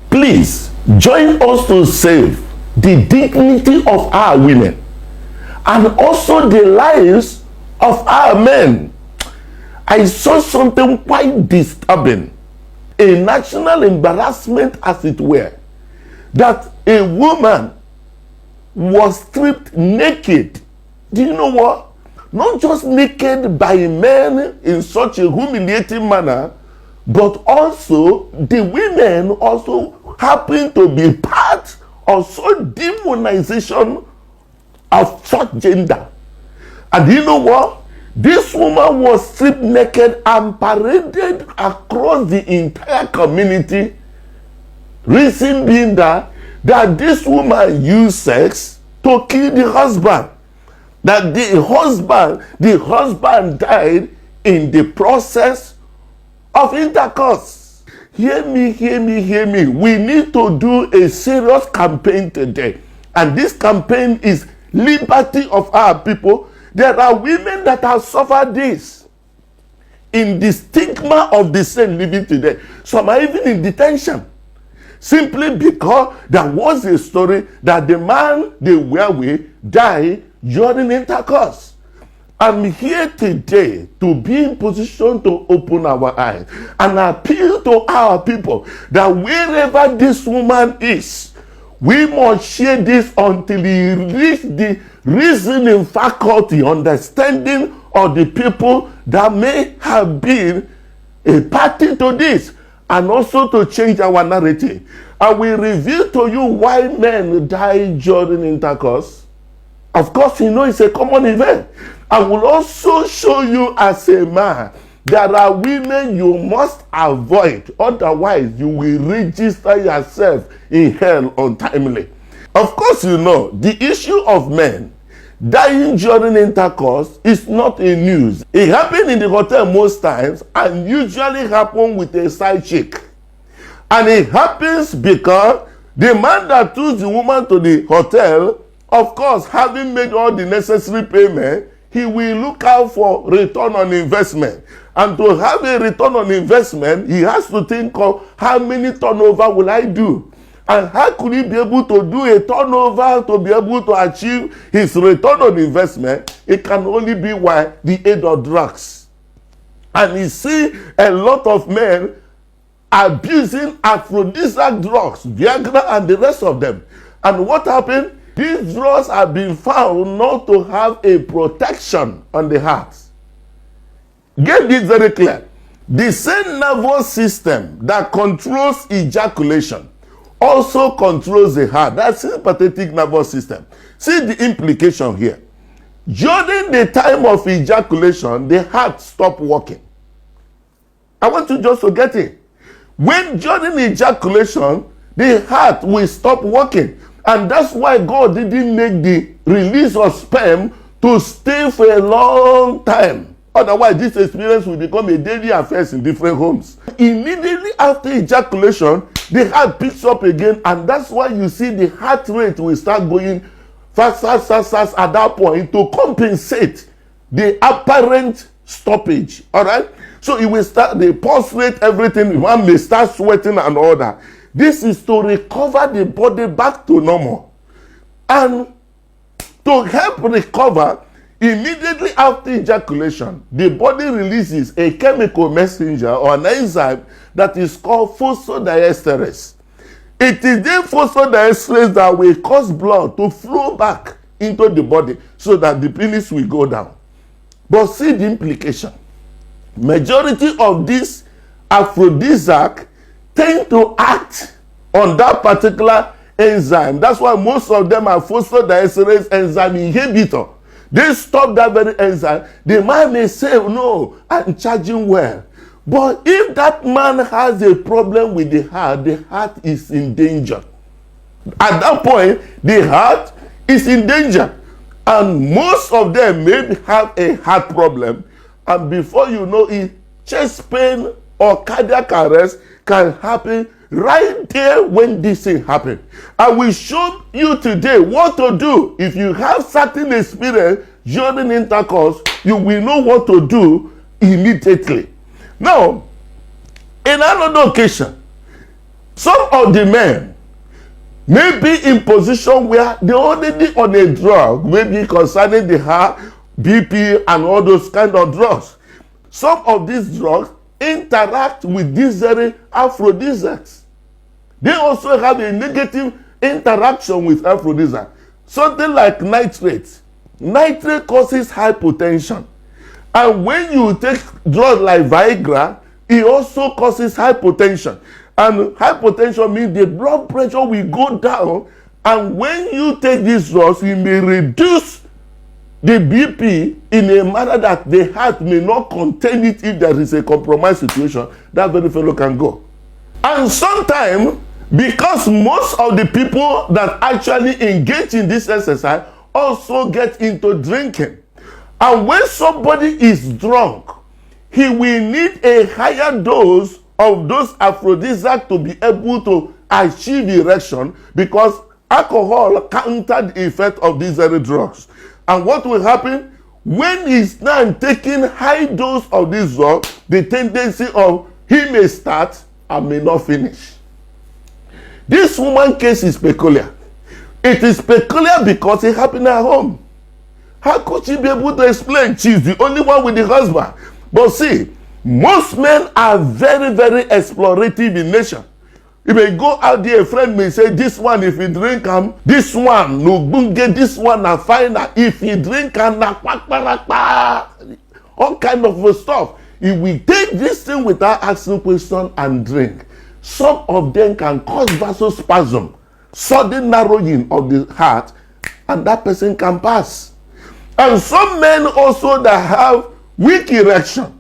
Please join us to save the dignity of our women and also the lives of our men. I saw something quite disturbing, a national embarrassment as it were, that a woman was stripped naked. Do you know what? Not just naked by men in such a humiliating manner, but also the women also happen to be part of such demonization of such gender. And you know what? This woman was stripped naked and paraded across the entire community. Reason being that this woman used sex to kill the husband. That the husband died in the process of intercourse. Hear me. We need to do a serious campaign today. And this campaign is liberty of our people. There are women that have suffered this in the stigma of the same living today. Some are even in detention. Simply because there was a story that the man they were with died during intercourse. I'm here today to be in position to open our eyes and appeal to our people that wherever this woman is, we must share this until he reach the reasoning faculty, understanding of the people that may have been a party to this, and also to change our narrative. I will reveal to you why men die during intercourse. Of course, you know it's a common event. I will also show you as a man, there are women you must avoid. Otherwise, you will register yourself in hell untimely. Of course, you know, the issue of men dying during intercourse is not a news. It happens in the hotel most times and usually happens with a side chick. And it happens because the man that took the woman to the hotel, of course, having made all the necessary payment, he will look out for return on investment. And to have a return on investment, he has to think of how many turnover will I do? And how could he be able to do a turnover to be able to achieve his return on investment? It can only be by the aid of drugs. And you see a lot of men abusing aphrodisiac drugs, Viagra and the rest of them. And what happened? These drugs have been found not to have a protection on the heart. Get this very clear. The same nervous system that controls ejaculation also controls the heart. That's sympathetic nervous system. See the implication here. During the time of ejaculation, the heart stops working. I want you just to get it. When during ejaculation, the heart will stop working. And that's why God didn't make the release of sperm to stay for a long time. Otherwise, this experience will become a daily affair in different homes. Immediately after ejaculation, the heart picks up again, and that's why you see the heart rate will start going fast at that point to compensate the apparent stoppage. All right? So it will start, the pulse rate, everything, one may start sweating and all that. This is to recover the body back to normal. And to help recover, immediately after ejaculation, the body releases a chemical messenger or an enzyme that is called phosphodiesterase. It is the phosphodiesterase that will cause blood to flow back into the body so that the penis will go down. But see the implication. Majority of this aphrodisiac tend to act on that particular enzyme. That's why most of them are phosphodiesterase enzyme inhibitor. They stop that very enzyme. The man may say, no, I'm charging well. But if that man has a problem with the heart is in danger. At that point, the heart is in danger. And most of them may have a heart problem. And before you know it, chest pain or cardiac arrest can happen right there when this thing happens. I will show you today what to do. If you have certain experience during intercourse, you will know what to do immediately. Now, in another occasion, Some of the men may be in position where they already on a drug, maybe concerning the heart, BP, and all those kind of drugs. Some of these drugs interact with these very aphrodisiacs. They also have a negative interaction with aphrodisiac. Something like nitrate. Nitrate causes hypotension. And when you take drugs like Viagra, it also causes hypotension. And hypotension means the blood pressure will go down. And when you take these drugs, you may reduce the BP in a manner that the heart may not contain it. If there is a compromised situation, that very fellow can go. And sometimes, because most of the people that actually engage in this exercise also get into drinking. And when somebody is drunk, he will need a higher dose of those aphrodisiacs to be able to achieve erection, because alcohol countered the effect of these very drugs. And what will happen when he's now taking high dose of this drug? The tendency of he may start and may not finish. This woman case is peculiar. It is peculiar because it happened at home. How could she be able to explain? She's the only one with the husband. But see, most men are very, very explorative in nature. If they go out there, a friend may say, this one, if you drink him, this one, no bunge, this one, na fine. If you drink him, na all kind of stuff. If we take this thing without asking question and drink, some of them can cause vasospasm, sudden narrowing of the heart, and that person can pass. And some men also that have weak erection,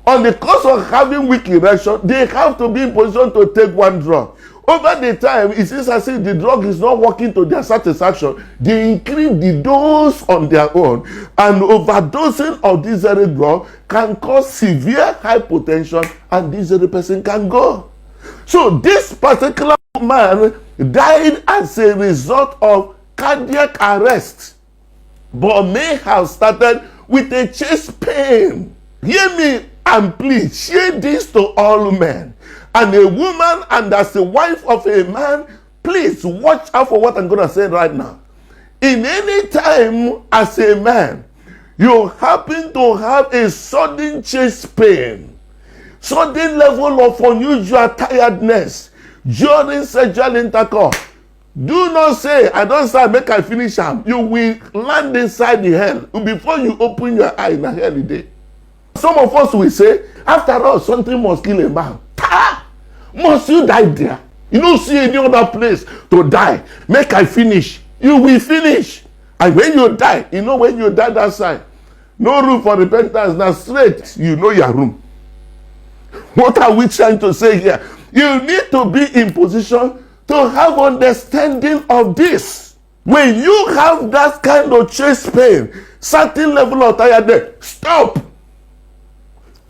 on the cause of having weak erection, they have to be in position to take one drug. Over the time, it seems as if the drug is not working to their satisfaction. They increase the dose on their own. And overdosing of this very drug can cause severe hypotension, and this very person can go. So this particular man died as a result of cardiac arrest, but may have started with a chest pain. Hear me and please share this to all men. And a woman, and as a wife of a man, please watch out for what I'm going to say right now. In any time as a man, you happen to have a sudden chest pain, sudden level of unusual tiredness during sexual intercourse, do not say, I don't say, make I finish am. You will land inside the hell before you open your eye in the hell day. Some of us will say, after all, something must kill a man. Must you die there? You don't see any other place to die. Make I finish. You will finish. And when you die, you know when you die that side, no room for repentance. Now straight, you know your room. What are we trying to say here? You need to be in position to have understanding of this. When you have that kind of chest pain, certain level of tiredness, stop.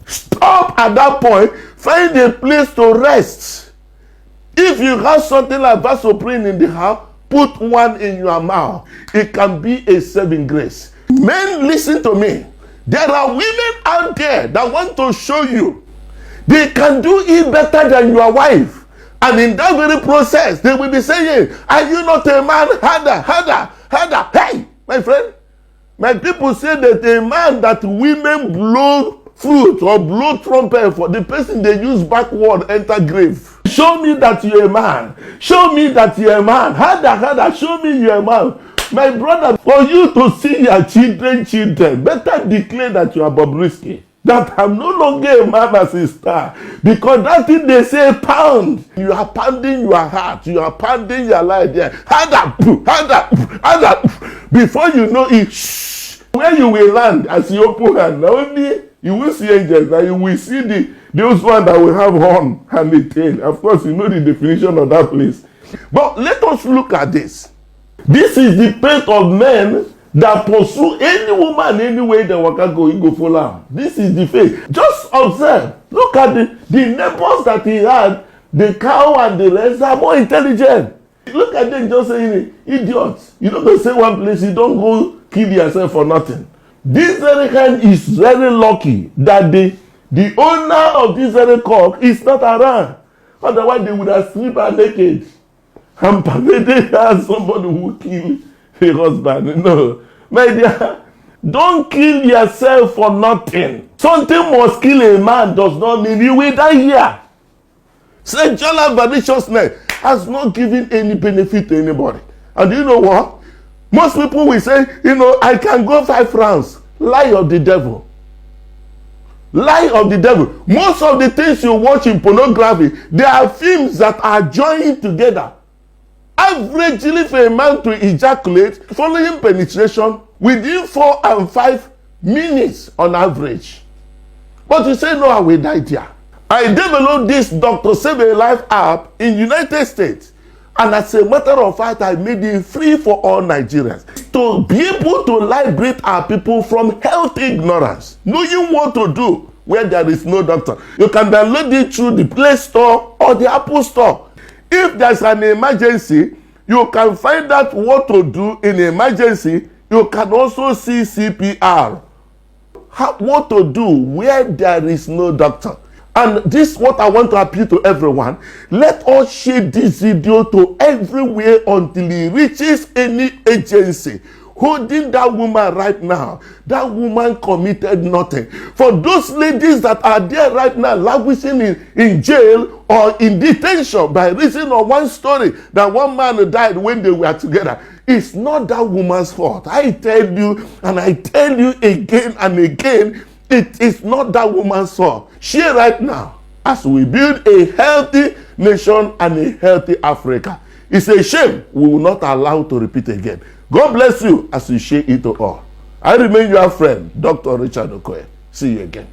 Stop at that point. Find a place to rest. If you have something like Vasoprene in the house, put one in your mouth. It can be a saving grace. Men, listen to me. There are women out there that want to show you they can do it better than your wife. And in that very process, they will be saying, are you not a man? Harder. Hey, my friend. My people say that a man that women blow flute or blow trumpet for, the person they use backward enter grave. Show me that you're a man. Show me that you're a man. Harder. Show me you're a man. My brother, for you to see your children, better declare that you are Bobrisky. That I'm no longer a man as a star. Because that thing they say pound. You are pounding your heart. You are pounding your life there. Harder. Before you know it, where you will land as you open hand, not only you will see angels, and you will see those ones that will have horn and the tail. Of course, you know the definition of that place. But let us look at this. This is the fate of men that pursue any woman any way they want to go, he go follow her. This is the fate. Just observe. Look at the neighbors that he had. The cow and the rest are more intelligent. Look at them just saying, idiots. You don't go say one place, you don't go kill yourself for nothing. This very kind is very lucky that the owner of this very cock is not around. Otherwise, they would have slept naked and paraded as somebody who killed a husband. No, my dear, don't kill yourself for nothing. Something must kill a man does not mean you will die here. Sexual avariciousness has not given any benefit to anybody. And you know what? Most people will say, I can go 5 rounds. Lie of the devil. Lie of the devil. Most of the things you watch in pornography, they are films that are joined together. Averagely, for a man to ejaculate following penetration within 4 and 5 minutes on average. But you say, no, I will die there. I developed this Dr. Save a Life app in United States. And as a matter of fact, I made it free for all Nigerians to be able to liberate our people from health ignorance, knowing what to do where there is no doctor. You can download it through the Play Store or the Apple Store. If there's an emergency, you can find out what to do in emergency. You can also see CPR. What to do where there is no doctor. And this is what I want to appeal to everyone. Let us share this video to everywhere until it reaches any agency holding that woman right now. That woman committed nothing. For those ladies that are there right now languishing in jail or in detention by reason of one story that one man died when they were together, it's not that woman's fault. I tell you, and I tell you again and again, it is not that woman's fault. Share right now as we build a healthy nation and a healthy Africa. It's a shame we will not allow to repeat again. God bless you as you share it to all. I remain your friend, Dr. Richard Okoye. See you again.